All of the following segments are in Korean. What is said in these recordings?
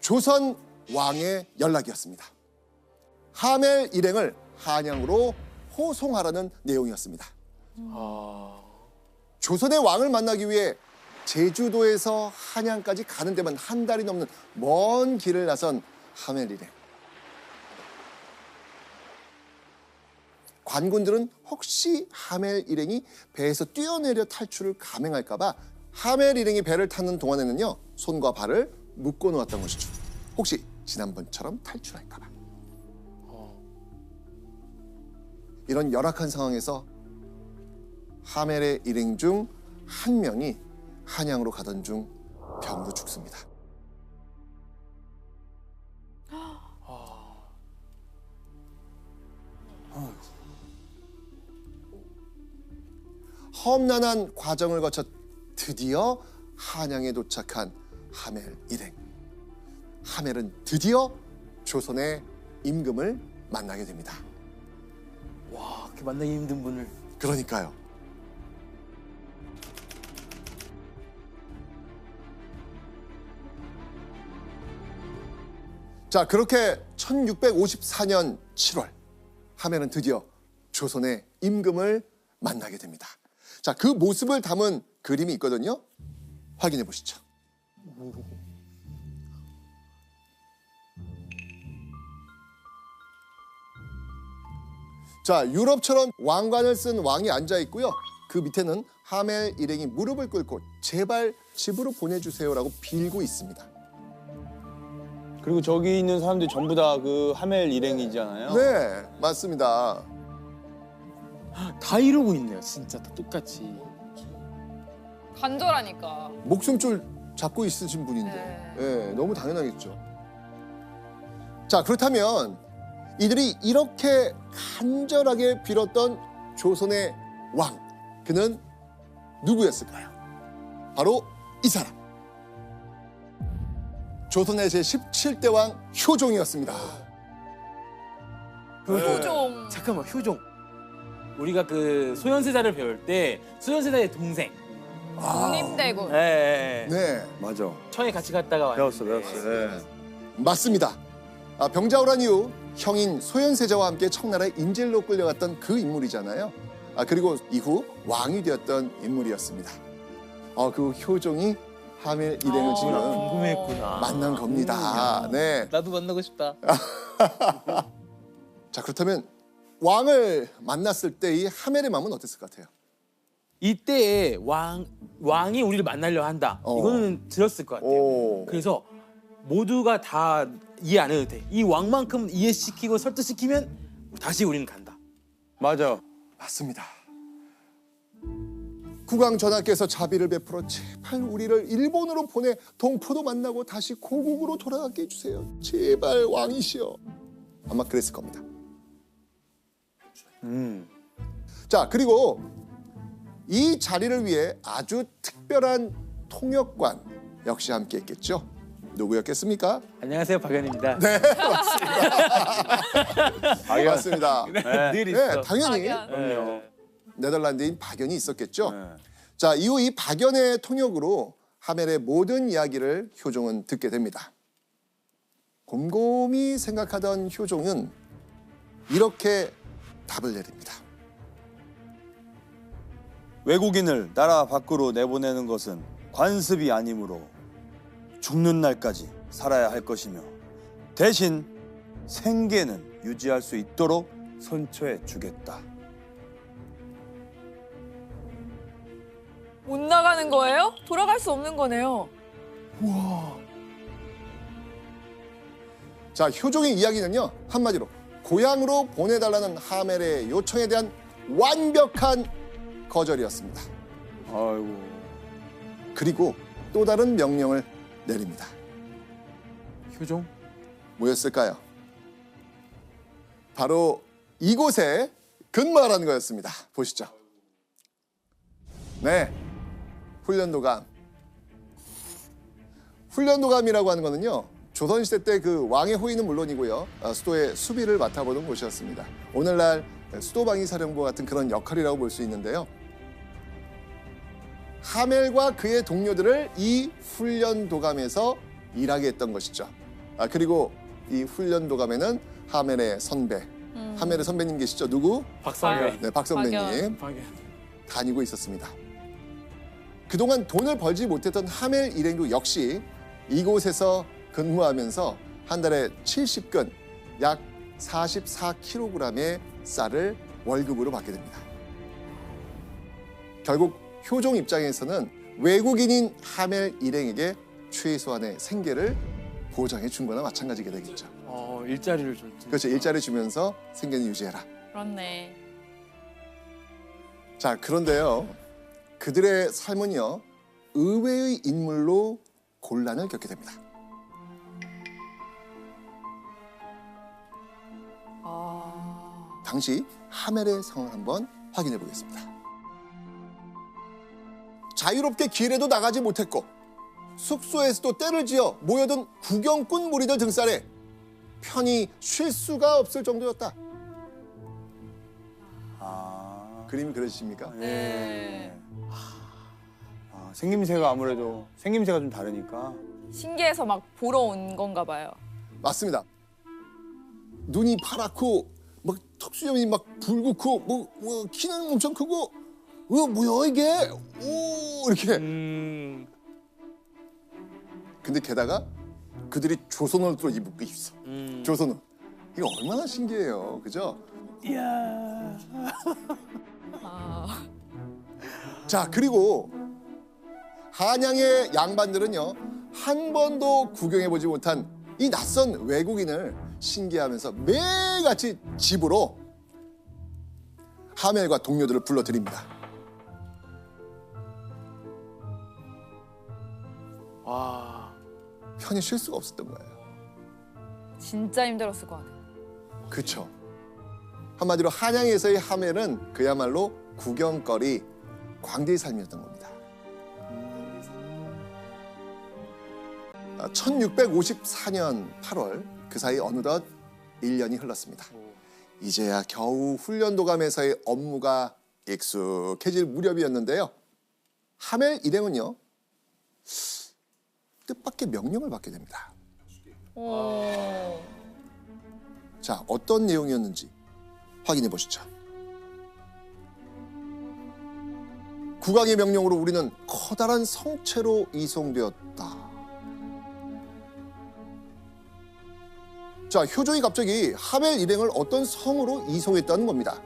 조선 왕의 연락이었습니다. 하멜 일행을 한양으로 호송하라는 내용이었습니다. 조선의 왕을 만나기 위해 제주도에서 한양까지 가는 데만 한 달이 넘는 먼 길을 나선 하멜 일행. 관군들은 혹시 하멜 일행이 배에서 뛰어내려 탈출을 감행할까 봐 하멜 일행이 배를 타는 동안에는요, 손과 발을 묶어 놓았던 것이죠. 혹시 지난번처럼 탈출할까 봐. 이런 열악한 상황에서 하멜의 일행 중 한 명이 한양으로 가던 중 병으로 죽습니다. 험난한 과정을 거쳐 드디어 한양에 도착한 하멜 일행. 하멜은 드디어 조선의 임금을 만나게 됩니다. 와, 그렇게 만나기 힘든 분을. 그러니까요. 자, 그렇게 1654년 7월 하멜은 드디어 조선의 임금을 만나게 됩니다. 자, 그 모습을 담은 그림이 있거든요. 확인해 보시죠. 자, 유럽처럼 왕관을 쓴 왕이 앉아 있고요. 그 밑에는 하멜 일행이 무릎을 꿇고 제발 집으로 보내주세요라고 빌고 있습니다. 그리고 저기 있는 사람들이 전부 다 그 하멜 일행이잖아요. 네, 맞습니다. 다 이러고 있네요, 진짜 다 똑같이. 간절하니까. 목숨줄 잡고 있으신 분인데, 예, 너무 당연하겠죠. 자, 그렇다면 이들이 이렇게 간절하게 빌었던 조선의 왕, 그는 누구였을까요? 바로 이 사람. 조선의 제17대 왕 효종이었습니다. 효종. 잠깐만, 효종. 우리가 그 소현세자를 배울 때 소현세자의 동생. 국립대군. 네. 네, 맞아. 처에 같이 갔다가 왔는데. 배웠어. 맞습니다. 병자호란 이후 형인 소현세자와 함께 청나라의 인질로 끌려갔던 그 인물이잖아요. 그리고 이후 왕이 되었던 인물이었습니다. 그 효종이 하멜 일행을 지금 궁금했구나. 만난 겁니다. 네. 나도 만나고 싶다. 자, 그렇다면 왕을 만났을 때 이 하멜의 마음은 어땠을 것 같아요? 이때에 왕이 우리를 만나려 한다. 이거는 들었을 것 같아요. 오. 그래서 모두가 다 이해 안 해도 돼. 이 왕만큼 이해시키고 설득시키면 다시 우리는 간다. 맞아. 맞습니다. 국왕 전하께서 자비를 베풀어 제발 우리를 일본으로 보내 동포도 만나고 다시 고국으로 돌아가게 해주세요. 제발 왕이시여. 아마 그랬을 겁니다. 자, 그리고 이 자리를 위해 아주 특별한 통역관 역시 함께 했겠죠. 누구였겠습니까? 안녕하세요, 박연입니다. 네, 맞습니다. 늘 네, 있어. 당연히 박연. 네덜란드인 박연이 있었겠죠. 네. 자, 이후 이 박연의 통역으로 하멜의 모든 이야기를 효종은 듣게 됩니다. 곰곰이 생각하던 효종은 이렇게 답을 내립니다. 외국인을 나라 밖으로 내보내는 것은 관습이 아니므로 죽는 날까지 살아야 할 것이며 대신 생계는 유지할 수 있도록 선처해 주겠다. 못 나가는 거예요? 돌아갈 수 없는 거네요. 자, 효종의 이야기는요, 한마디로 고향으로 보내달라는 하멜의 요청에 대한 완벽한 거절이었습니다. 아이고. 그리고 또 다른 명령을 내립니다. 효종? 뭐였을까요? 바로 이곳에 근무하라는 거였습니다. 보시죠. 네, 훈련도감. 훈련도감이라고 하는 거는요, 조선시대 때 그 왕의 호위는 물론이고요, 수도의 수비를 맡아보는 곳이었습니다. 오늘날 수도방위 사령부 같은 그런 역할이라고 볼 수 있는데요. 하멜과 그의 동료들을 이 훈련도감에서 일하게 했던 것이죠. 그리고 이 훈련도감에는 하멜의 선배, 하멜의 선배님 계시죠? 누구? 박선배. 네, 박 선배님 박연. 다니고 있었습니다. 그동안 돈을 벌지 못했던 하멜 일행도 역시 이곳에서 근무하면서 한 달에 70근, 약 44kg의 쌀을 월급으로 받게 됩니다. 결국 효종 입장에서는 외국인인 하멜 일행에게 최소한의 생계를 보장해 준 거나 마찬가지게 되겠죠. 일자리를 좀. 그렇죠. 일자리 주면서 생계는 유지해라. 그렇네. 자, 그런데요. 그들의 삶은요. 의외의 인물로 곤란을 겪게 됩니다. 당시 하멜의 상황을 한번 확인해 보겠습니다. 자유롭게 길에도 나가지 못했고 숙소에서도 때를 지어 모여든 구경꾼 무리들 등살에 편히 쉴 수가 없을 정도였다. 그림이 그려지십니까? 네. 생김새가 아무래도 생김새가 좀 다르니까. 신기해서 막 보러 온 건가 봐요. 맞습니다. 눈이 파랗고 막 턱수염이 막 붉고 뭐 키는 엄청 크고 뭐야 이게 오 이렇게. 근데 게다가 그들이 조선 옷으로 입고 있어. 조선 옷. 이거 얼마나 신기해요, 그죠? 아, 자, 그리고 한양의 양반들은요 한 번도 구경해보지 못한 이 낯선 외국인을 신기하면서 매일같이 집으로 하멜과 동료들을 불러들입니다. 와. 편히 쉴 수가 없었던 거예요. 진짜 힘들었을 것 같아요. 그렇죠. 한마디로 한양에서의 하멜은 그야말로 구경거리, 광대의 삶이었던 겁니다. 1654년 8월 그 사이 어느덧 1년이 흘렀습니다. 이제야 겨우 훈련도감에서의 업무가 익숙해질 무렵이었는데요. 하멜 일행은요. 뜻밖의 명령을 받게 됩니다. 오. 자, 어떤 내용이었는지 확인해 보시죠. 국왕의 명령으로 우리는 커다란 성체로 이송되었다. 자, 효종이 갑자기 하멜 일행을 어떤 성으로 이송했다는 겁니다.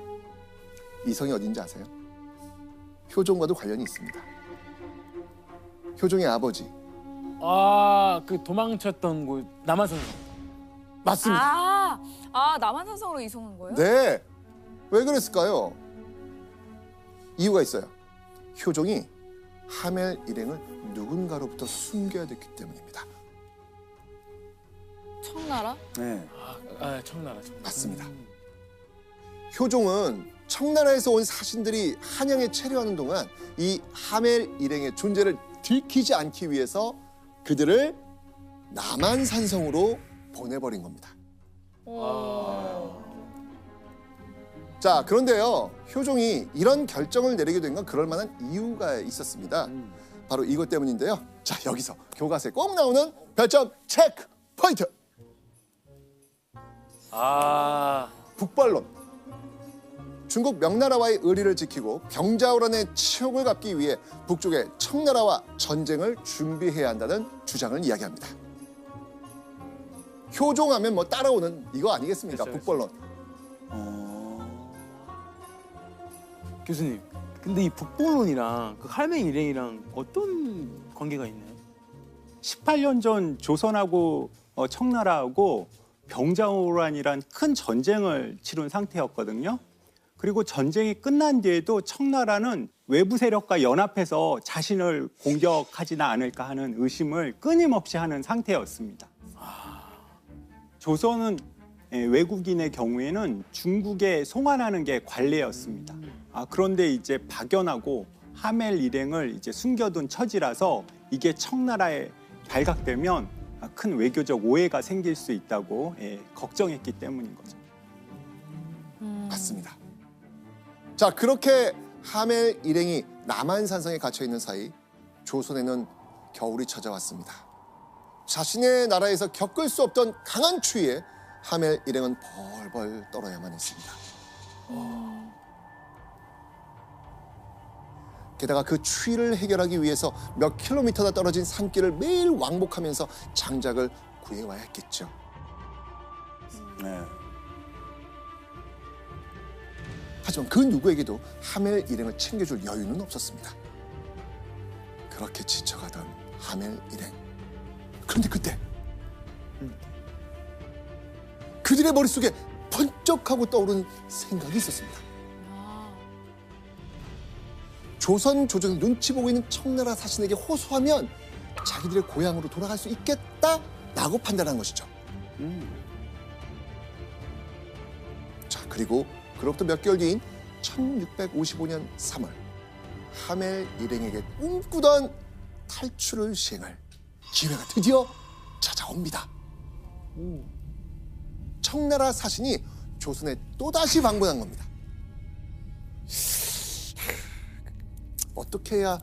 이 성이 어딘지 아세요? 효종과도 관련이 있습니다. 효종의 아버지. 그 도망쳤던 곳 남한산. 맞습니다. 남한산성으로 이송한 거예요? 네. 왜 그랬을까요? 이유가 있어요. 효종이 하멜 일행을 누군가로부터 숨겨야 됐기 때문입니다. 청나라? 네. 청나라. 맞습니다. 효종은 청나라에서 온 사신들이 한양에 체류하는 동안 이 하멜 일행의 존재를 들키지 않기 위해서 그들을 남한산성으로 보내버린 겁니다. 오. 자, 그런데요. 효종이 이런 결정을 내리게 된 건 그럴 만한 이유가 있었습니다. 바로 이것 때문인데요. 자, 여기서 교과서에 꼭 나오는 별점 체크 포인트. 북벌론. 중국 명나라와의 의리를 지키고 병자호란의 치욕을 갚기 위해 북쪽의 청나라와 전쟁을 준비해야 한다는 주장을 이야기합니다. 효종하면 뭐 따라오는 이거 아니겠습니까? 그쵸, 북벌론. 교수님, 근데 이 북벌론이랑 그 할매 일행이랑 어떤 관계가 있나요? 18년 전 조선하고 청나라하고 병자호란이란 큰 전쟁을 치룬 상태였거든요. 그리고 전쟁이 끝난 뒤에도 청나라는 외부 세력과 연합해서 자신을 공격하지는 않을까 하는 의심을 끊임없이 하는 상태였습니다. 조선은 외국인의 경우에는 중국에 송환하는 게 관례였습니다. 그런데 이제 박연하고 하멜 일행을 이제 숨겨둔 처지라서 이게 청나라에 발각되면 큰 외교적 오해가 생길 수 있다고 걱정했기 때문인 거죠. 맞습니다. 자, 그렇게 하멜 일행이 남한산성에 갇혀 있는 사이 조선에는 겨울이 찾아왔습니다. 자신의 나라에서 겪을 수 없던 강한 추위에 하멜 일행은 벌벌 떨어야만 했습니다. 게다가 그 추위를 해결하기 위해서 몇 킬로미터나 떨어진 산길을 매일 왕복하면서 장작을 구해와야 했겠죠. 네. 하지만 그 누구에게도 하멜 일행을 챙겨줄 여유는 없었습니다. 그렇게 지쳐가던 하멜 일행. 그런데 그때 그들의 머릿속에 번쩍하고 떠오른 생각이 있었습니다. 조선 조정이 눈치 보고 있는 청나라 사신에게 호소하면 자기들의 고향으로 돌아갈 수 있겠다라고 판단한 것이죠. 자, 그리고 그로부터 몇 개월 뒤인 1655년 3월 하멜 일행에게 꿈꾸던 탈출을 시행할 기회가 드디어 찾아옵니다. 청나라 사신이 조선에 또다시 방문한 겁니다. 어떻게 해야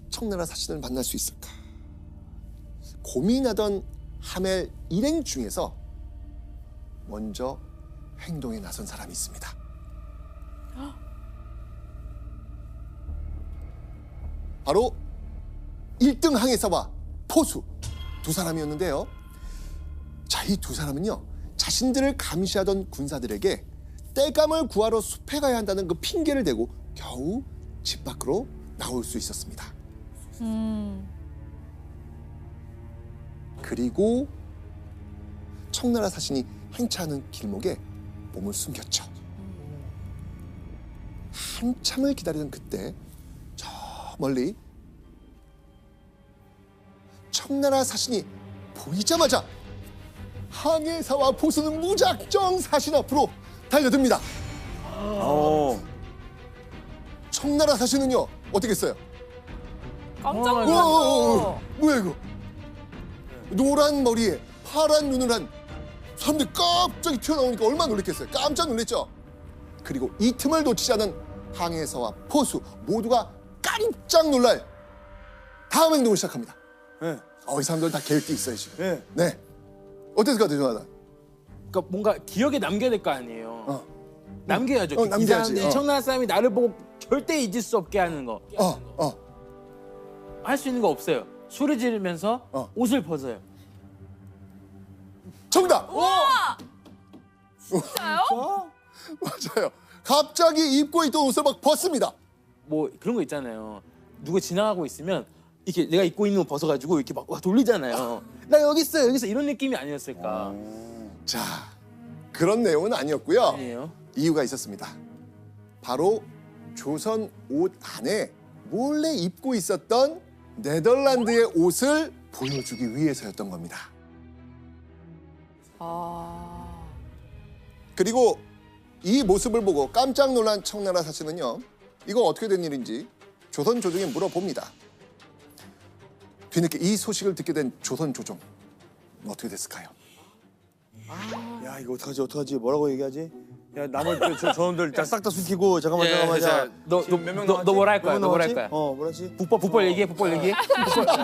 청나라 사신을 만날 수 있을까? 고민하던 하멜 일행 중에서 먼저 행동에 나선 사람이 있습니다. 바로 1등 항해사와 포수 두 사람이었는데요. 자, 이 두 사람은요, 자신들을 감시하던 군사들에게 땔감을 구하러 숲에 가야 한다는 그 핑계를 대고 겨우 집 밖으로 나올 수 있었습니다. 그리고 청나라 사신이 행차하는 길목에 몸을 숨겼죠. 한참을 기다리던 그때 저 멀리 청나라 사신이 보이자마자 항해사와 포수는 무작정 사신 앞으로 달려듭니다. 청나라 사신은요, 어떻게 했어요? 깜짝 우와, 놀랐어. 뭐야 이거? 노란 머리에 파란 눈을 한 사람들이 갑자기 튀어나오니까 얼마나 놀랬겠어요? 깜짝 놀랐죠? 그리고 이 틈을 놓치지 않은 항해사와 포수 모두가 깜짝 놀랄 다음 행동을 시작합니다. 네. 이 사람들 다 계획이 있어요 지금. 네. 네. 어땠을 것 같아요, 조나단? 그러니까 뭔가 기억에 남겨야 될 거 아니에요. 남겨야죠. 이 남겨야지. 사람들이 청나라 사람이 나를 보고 절대 잊을 수 없게 하는 거. 할 수 있는 거 없어요. 소리 지르면서 옷을 벗어요. 정답! 진짜요? 맞아요. 갑자기 입고 있던 옷을 막 벗습니다. 뭐 그런 거 있잖아요. 누가 지나가고 있으면 이렇게 내가 입고 있는 옷 벗어가지고 이렇게 막 돌리잖아요. 나 여기 있어, 여기 있어, 이런 느낌이 아니었을까? 자, 그런 내용은 아니었고요. 아니에요. 이유가 있었습니다. 바로 조선 옷 안에 몰래 입고 있었던 네덜란드의 옷을 보여주기 위해서였던 겁니다. 그리고 이 모습을 보고 깜짝 놀란 청나라 사신은요, 이거 어떻게 된 일인지 조선 조정에 물어봅니다. 뒤늦게 이 소식을 듣게 된 조선 조정, 어떻게 됐을까요? 야, 이거 어떡하지? 뭐라고 얘기하지? 야, 나머지 저놈들 일단 싹 다 숨기고 잠깐만. 너 뭐라 할 거야? 너 뭐라 할 거야? 뭐라지? 북벌 얘기해, 북벌 얘기해.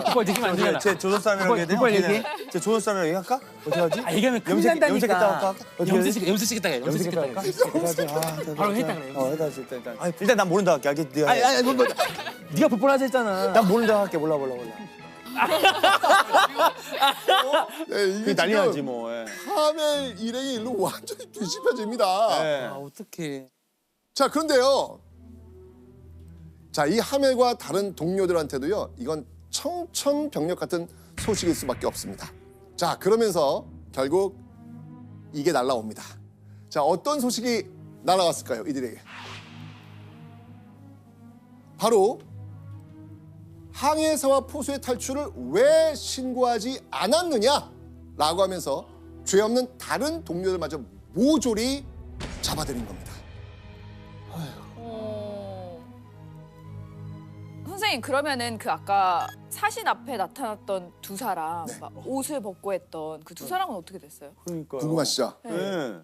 북벌 느낌 안 되잖아. 제 조선 사람이라고 해야 되나? 북벌 얘기해. 제 조선 사람이라고 얘기할까? 어떻게 하지? 얘기하면 큰일 염색했다 난다니까. 할까? 어떻게 하지? 염색시켰다 해. 염색시켰다 해. 염색했다 할까? 바로 했다 그래. 해다 일단. 일단 난 모른다 할게. 알겠지? 네가 해. 네가 북벌 하자 했잖아. 난 모른다 할게. 몰라. 네, 이게 그게 난리 지금 나지 뭐. 예. 하멜 일행의 일로 완전히 뒤집혀집니다. 예. 어떡해. 자, 그런데요. 자, 이 하멜과 다른 동료들한테도요, 이건 청천벽력 같은 소식일 수밖에 없습니다. 자, 그러면서 결국 이게 날라옵니다. 자, 어떤 소식이 날아왔을까요, 이들에게? 바로 항해사와 포수의 탈출을 왜 신고하지 않았느냐라고 하면서 죄 없는 다른 동료들마저 모조리 잡아들인 겁니다. 선생님, 그러면은 그 아까 사신 앞에 나타났던 두 사람, 네. 막 옷을 벗고 했던 그 두 사람은 어떻게 됐어요? 그러니까. 궁금하시죠? 예.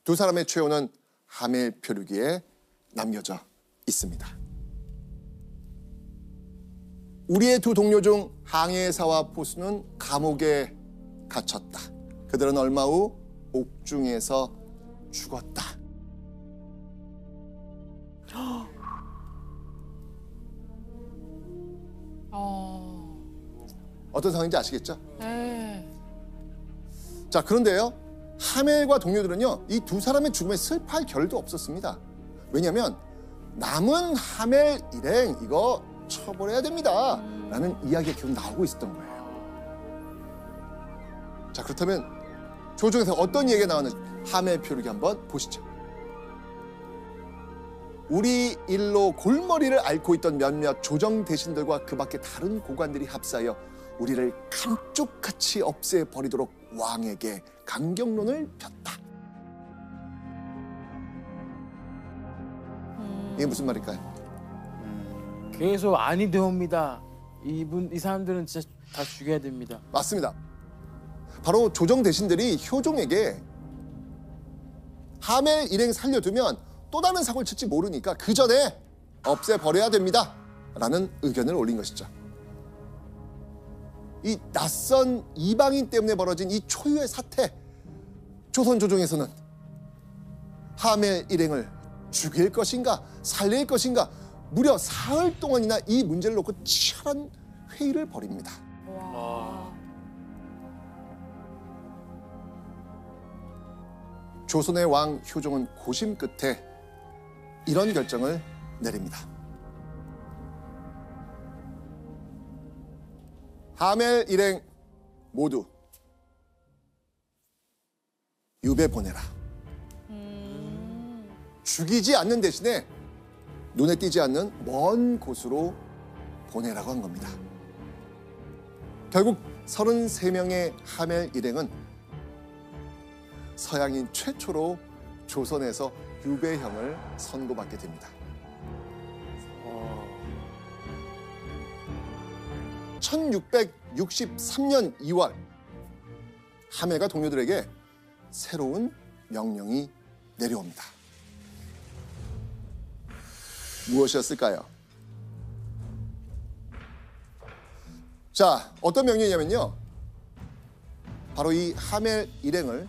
두 사람의 최후는 하멜 표류기에 남겨져 있습니다. 우리의 두 동료 중 항해사와 포수는 감옥에 갇혔다. 그들은 얼마 후 옥중에서 죽었다. 어떤 상황인지 아시겠죠? 네. 자, 그런데요, 하멜과 동료들은요, 이 두 사람의 죽음에 슬퍼할 겨를도 없었습니다. 왜냐하면 남은 하멜 일행 이거 처벌해야 됩니다 라는 이야기가 계속 나오고 있었던 거예요. 자, 그렇다면 조중에서 어떤 얘기가 나오는지 하멜 표류기 한번 보시죠. 우리 일로 골머리를 앓고 있던 몇몇 조정 대신들과 그 밖에 다른 고관들이 합사하여 우리를 감쪽같이 없애버리도록 왕에게 강경론을 폈다. 이게 무슨 말일까요? 계속 아니 되옵니다. 이 사람들은 진짜 다 죽여야 됩니다. 맞습니다. 바로 조정 대신들이 효종에게 하멜 일행 살려두면 또 다른 사고를 칠지 모르니까 그 전에 없애버려야 됩니다 라는 의견을 올린 것이죠. 이 낯선 이방인 때문에 벌어진 이 초유의 사태, 조선 조정에서는 하멜 일행을 죽일 것인가 살릴 것인가 무려 사흘 동안이나 이 문제를 놓고 치열한 회의를 벌입니다. 조선의 왕 효종은 고심 끝에 이런 결정을 내립니다. 하멜 일행 모두 유배 보내라. 죽이지 않는 대신에 눈에 띄지 않는 먼 곳으로 보내라고 한 겁니다. 결국 33명의 하멜 일행은 서양인 최초로 조선에서 유배형을 선고받게 됩니다. 1663년 2월 하멜과 동료들에게 새로운 명령이 내려옵니다. 무엇이었을까요? 자, 어떤 명령이냐면요, 바로 이 하멜 일행을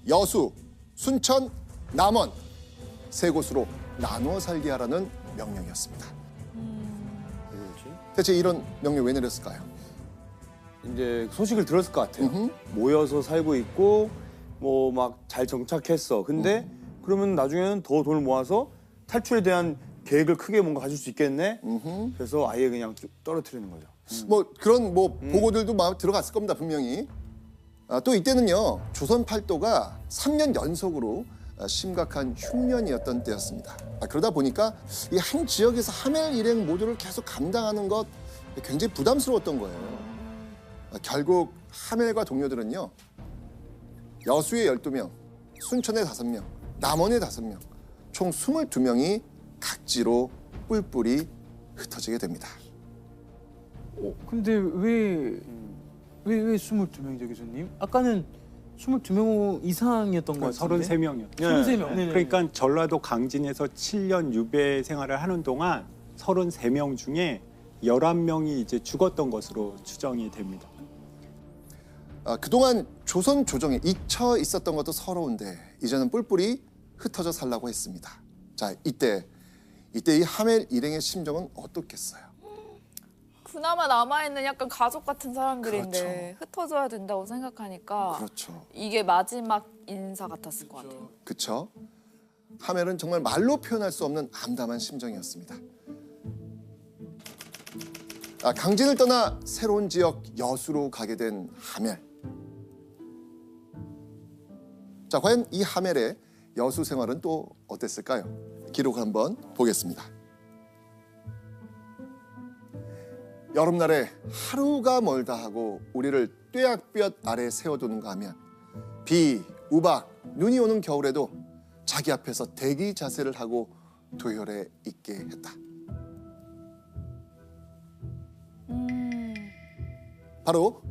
여수, 순천, 남원 세 곳으로 나누어 살게 하라는 명령이었습니다. 대체 이런 명령 왜 내렸을까요? 이제 소식을 들었을 것 같아요. 모여서 살고 있고 뭐 막 잘 정착했어. 근데 그러면 나중에는 더 돈을 모아서 탈출에 대한 계획을 크게 뭔가 가질 수 있겠네. 그래서 아예 그냥 쭉 떨어뜨리는 거죠. 뭐 그런 뭐 보고들도 막 들어갔을 겁니다, 분명히. 또 이때는요, 조선 팔도가 3년 연속으로 심각한 흉년이었던 때였습니다. 그러다 보니까 이 한 지역에서 하멜 일행 모두를 계속 감당하는 것 굉장히 부담스러웠던 거예요. 결국 하멜과 동료들은요, 여수에 12명, 순천에 5명, 남원에 5명, 총 22명이 각지로 뿔뿔이 흩어지게 됩니다. 근데 왜 22명이죠, 교수님? 아까는 22명 이상이었던 것 같은데. 33명이요. 33명. 네네. 그러니까 전라도 강진에서 7년 유배 생활을 하는 동안 33명 중에 11명이 이제 죽었던 것으로 추정이 됩니다. 그동안 조선 조정에 잊혀 있었던 것도 서러운데 이제는 뿔뿔이 흩어져 살라고 했습니다. 자, 이때 이 하멜 일행의 심정은 어떻겠어요? 그나마 남아있는 약간 가족 같은 사람들인데 흩어져야 된다고 생각하니까 그렇죠. 이게 마지막 인사 같았을 것 같아요. 그렇죠. 하멜은 정말 말로 표현할 수 없는 암담한 심정이었습니다. 강진을 떠나 새로운 지역 여수로 가게 된 하멜. 자, 과연 이 하멜의 여수 생활은 또 어땠을까요? 기록을 한번 보겠습니다. 여름날에 하루가 멀다 하고 우리를 뙤약볕 아래 세워두는가 하면 비, 우박, 눈이 오는 겨울에도 자기 앞에서 대기 자세를 하고 도열에 있게 했다. 바로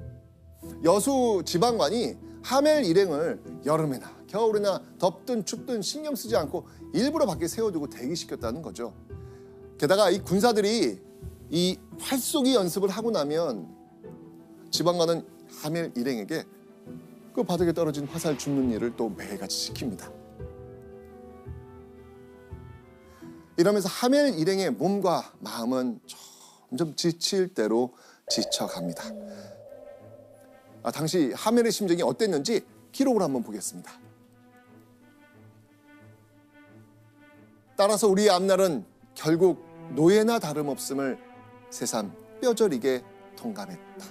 여수 지방관이 하멜 일행을 여름이나 겨울이나 덥든 춥든 신경 쓰지 않고 일부러 밖에 세워두고 대기시켰다는 거죠. 게다가 이 군사들이 이 활쏘기 연습을 하고 나면 지방 가는 하멜 일행에게 그 바닥에 떨어진 화살 줍는 일을 또 매일같이 시킵니다. 이러면서 하멜 일행의 몸과 마음은 점점 지칠 대로 지쳐갑니다. 당시 하멜의 심정이 어땠는지 기록을 한번 보겠습니다. 따라서 우리 앞날은 결국 노예나 다름없음을 새삼 뼈저리게 통감했다.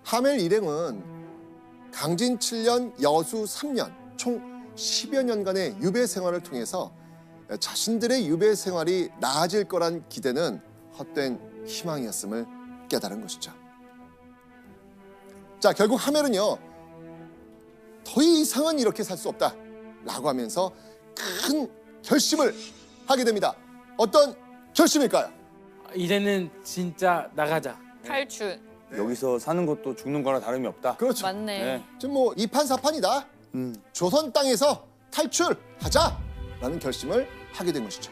하멜 일행은 강진 7년, 여수 3년, 총 10여 년간의 유배 생활을 통해서 자신들의 유배 생활이 나아질 거란 기대는 헛된 희망이었음을 깨달은 것이죠. 자, 결국 하멜은요, 더 이상은 이렇게 살 수 없다 라고 하면서 큰 결심을 하게 됩니다. 어떤 결심일까요? 이제는 진짜 나가자. 탈출. 여기서 사는 것도 죽는 거나 다름이 없다. 그렇죠. 맞네. 네. 지금 뭐 이판사판이다. 조선 땅에서 탈출하자라는 결심을 하게 된 것이죠.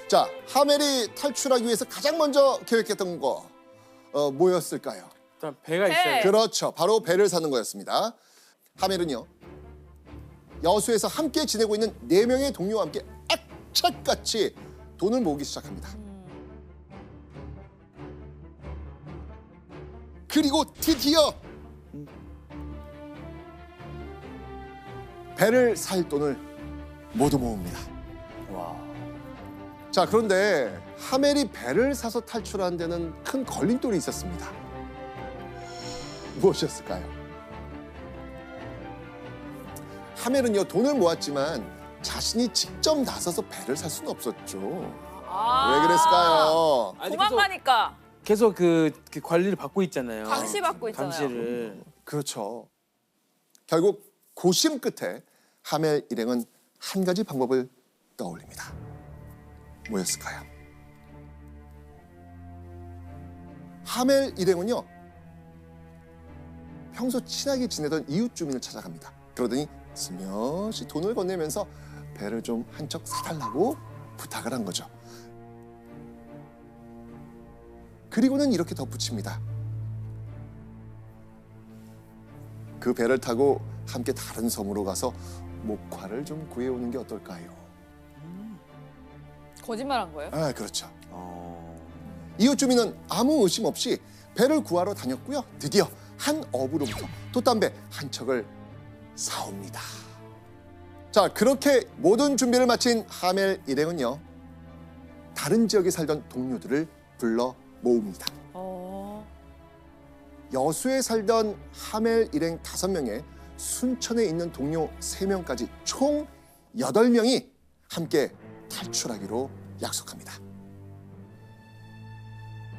자, 하멜이 탈출하기 위해서 가장 먼저 계획했던 거 뭐였을까요? 일단 배가 배. 있어요. 그렇죠. 바로 배를 사는 거였습니다. 하멜은요, 여수에서 함께 지내고 있는 4명의 동료와 함께 악착같이 돈을 모으기 시작합니다. 그리고 드디어 배를 살 돈을 모두 모읍니다. 와. 자, 그런데 하멜이 배를 사서 탈출하는 데는 큰 걸림돌이 있었습니다. 무엇이었을까요? 하멜은요, 돈을 모았지만 자신이 직접 나서서 배를 살 수는 없었죠. 왜 그랬을까요? 아니, 도망가니까. 계속 그 관리를 받고 있잖아요. 감시받고 있잖아요. 감시를. 그렇죠. 결국 고심 끝에 하멜 일행은 한 가지 방법을 떠올립니다. 뭐였을까요? 하멜 일행은요, 평소 친하게 지내던 이웃 주민을 찾아갑니다. 그러더니 스며시 돈을 건네면서 배를 좀 한 척 사달라고 부탁을 한 거죠. 그리고는 이렇게 덧붙입니다. 그 배를 타고 함께 다른 섬으로 가서 목화를 좀 구해오는 게 어떨까요? 거짓말한 거예요? 아, 그렇죠. 이웃 주민은 아무 의심 없이 배를 구하러 다녔고요. 드디어 한 어부로부터 돛담배 한 척을 사옵니다. 자, 그렇게 모든 준비를 마친 하멜 일행은요, 다른 지역에 살던 동료들을 불러 모읍니다. 여수에 살던 하멜 일행 5명에 순천에 있는 동료 3명까지 총 8명이 함께 탈출하기로 약속합니다.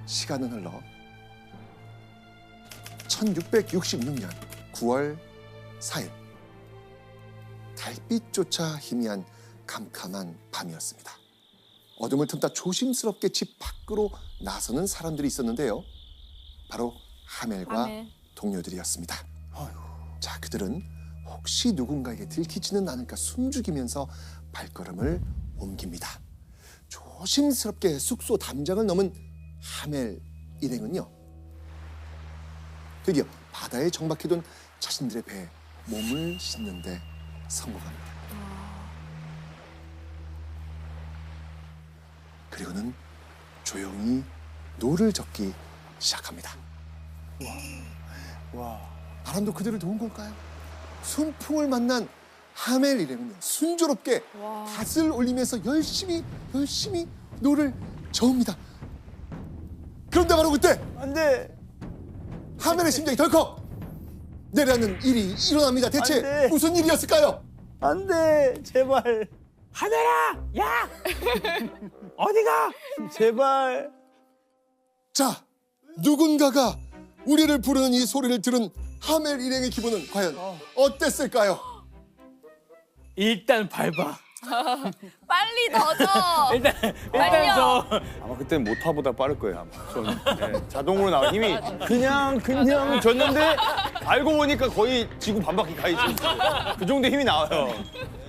시간은 흘러 1666년 9월 4일, 달빛조차 희미한 캄캄한 밤이었습니다. 어둠을 틈타 조심스럽게 집 밖으로 나서는 사람들이 있었는데요. 바로 하멜과 하멜. 동료들이었습니다. 자, 그들은 혹시 누군가에게 들키지는 않을까 숨죽이면서 발걸음을 옮깁니다. 조심스럽게 숙소 담장을 넘은 하멜 일행은요, 드디어 바다에 정박해둔 자신들의 배에 몸을 싣는 데 성공합니다. 그리고는 조용히 노를 젓기 시작합니다. 와. 바람도 그들을 도운 걸까요? 순풍을 만난 하멜 일행은요, 순조롭게 와. 닷을 올리면서 열심히 노를 저읍니다. 그런데 바로 그때 안 돼. 하멜의 심장이 덜컥 내려앉는 일이 일어납니다. 대체 안 돼. 무슨 일이었을까요? 안 돼. 제발. 하늘아, 야, 어디가? 제발. 자, 누군가가 우리를 부르는 이 소리를 들은 하멜 일행의 기분은 과연 어땠을까요? 일단 밟아. 빨리 더 줘. 일단 빨리요. 저 아마 그때는 모타보다 빠를 거예요. 아마. 네, 자동으로 나와 힘이 그냥 줬는데 알고 보니까 거의 지구 반바퀴 가 있어요. 그 정도 힘이 나와요.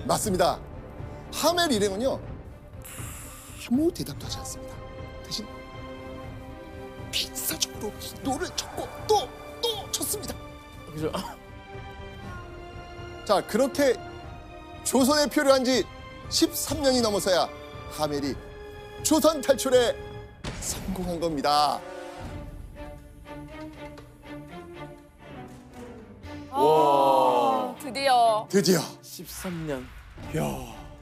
맞습니다. 하멜 일행은요 아무 대답도 하지 않습니다. 대신 필사적으로 노를 쳤고 또 쳤습니다. 그죠. 자, 그렇게 조선에 표류한 지 13년이 넘어서야 하멜이 조선 탈출에 성공한 겁니다. 드디어. 드디어. 13년.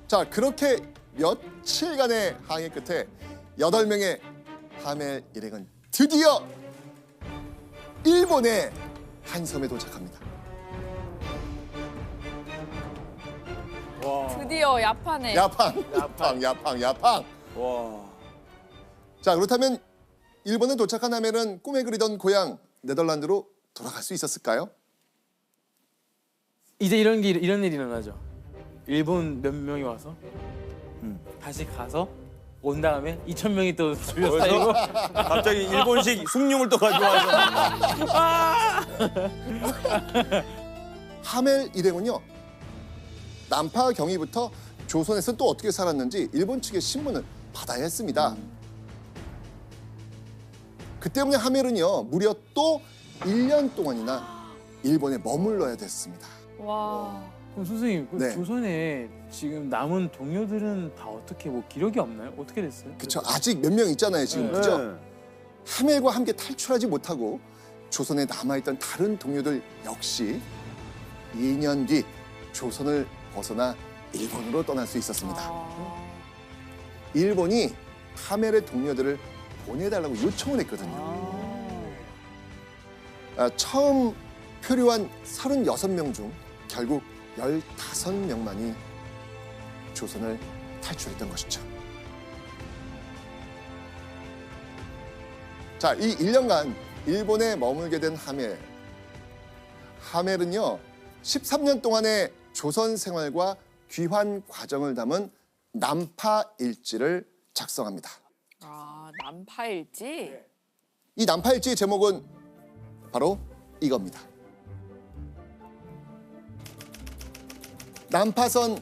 자, 그렇게 며칠간의 항해 끝에 8명의 하멜 일행은 드디어 일본의 한 섬에 도착합니다. 드디어 야판에. 야팡. 와. 자, 그렇다면 일본에 도착한 하멜은 꿈에 그리던 고향 네덜란드로 돌아갈 수 있었을까요? 이제 이런 일이 일어나죠. 일본 몇 명이 와서 다시 가서 온 다음에 2,000명이 또 둘러싸이고 갑자기 일본식 숭늉을 또 가져와서. 하멜 일행은요 난파 경위부터 조선에서 또 어떻게 살았는지 일본 측의 신문을 받아야 했습니다. 그 때문에 하멜은요 무려 또 1년 동안이나 일본에 머물러야 됐습니다. 와. 그럼 선생님 그 네. 조선에 지금 남은 동료들은 다 어떻게 뭐 기록이 없나요? 어떻게 됐어요? 그쵸, 아직 몇 명 있잖아요 지금. 그죠? 네. 하멜과 함께 탈출하지 못하고 조선에 남아있던 다른 동료들 역시 2년 뒤 조선을 벗어나 일본으로 떠날 수 있었습니다. 일본이 하멜의 동료들을 보내달라고 요청을 했거든요. 처음 표류한 36명 중 결국 15명만이 조선을 탈출했던 것이죠. 자, 이 1년간 일본에 머물게 된 하멜. 하멜은요, 13년 동안의 조선 생활과 귀환 과정을 담은 난파 일지를 작성합니다. 난파일지? 이 난파 일지의 제목은 바로 이겁니다. 난파선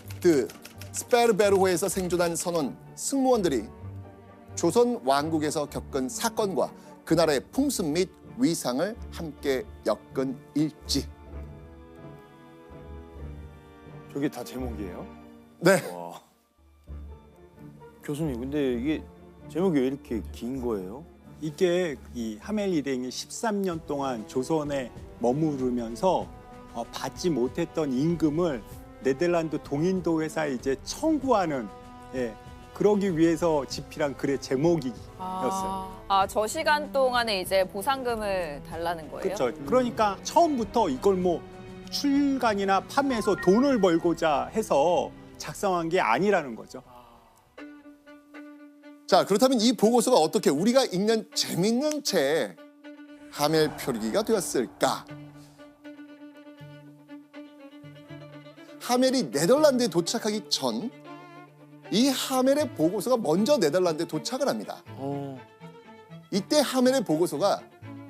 스페르베르호에서 생존한 선원 승무원들이 조선 왕국에서 겪은 사건과 그날의 풍습 및 위상을 함께 엮은 일지. 저게 다 제목이에요? 네. 와. 교수님, 근데 이게 제목이 왜 이렇게 긴 거예요? 이게 이 하멜 일행이 13년 동안 조선에 머무르면서 받지 못했던 임금을 네덜란드 동인도 회사에 이제 청구하는 그러기 위해서 집필한 글의 제목이었어요. 저 시간 동안에 이제 보상금을 달라는 거예요? 그렇죠. 그러니까 처음부터 이걸 뭐 출간이나 판매해서 돈을 벌고자 해서 작성한 게 아니라는 거죠. 자, 그렇다면 이 보고서가 어떻게 우리가 읽는 재밌는 책 하멜 표류기가 되었을까? 하멜이 네덜란드에 도착하기 전 이 하멜의 보고서가 먼저 네덜란드에 도착을 합니다. 이때 하멜의 보고서가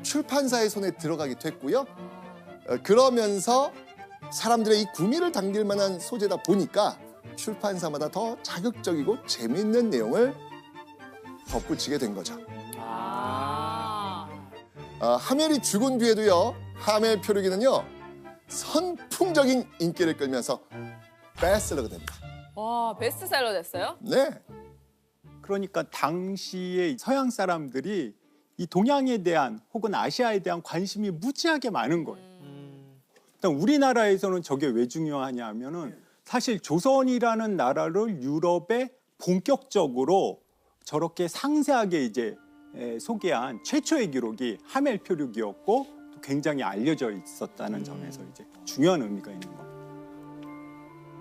출판사의 손에 들어가게 됐고요. 그러면서 사람들의 이 구미를 당길 만한 소재다 보니까 출판사마다 더 자극적이고 재미있는 내용을 덧붙이게 된 거죠. 하멜이 죽은 뒤에도요, 하멜 표류기는요, 선풍적인 인기를 끌면서 베스트셀러가 됩니다. 와, 베스트셀러 됐어요? 네. 그러니까 당시에 서양 사람들이 이 동양에 대한 혹은 아시아에 대한 관심이 무지하게 많은 거예요. 일단 우리나라에서는 저게 왜 중요하냐 하면은 사실 조선이라는 나라를 유럽에 본격적으로 저렇게 상세하게 이제 소개한 최초의 기록이 하멜 표류기였고 또 굉장히 알려져 있었다는 점에서 이제 중요한 의미가 있는 겁니다.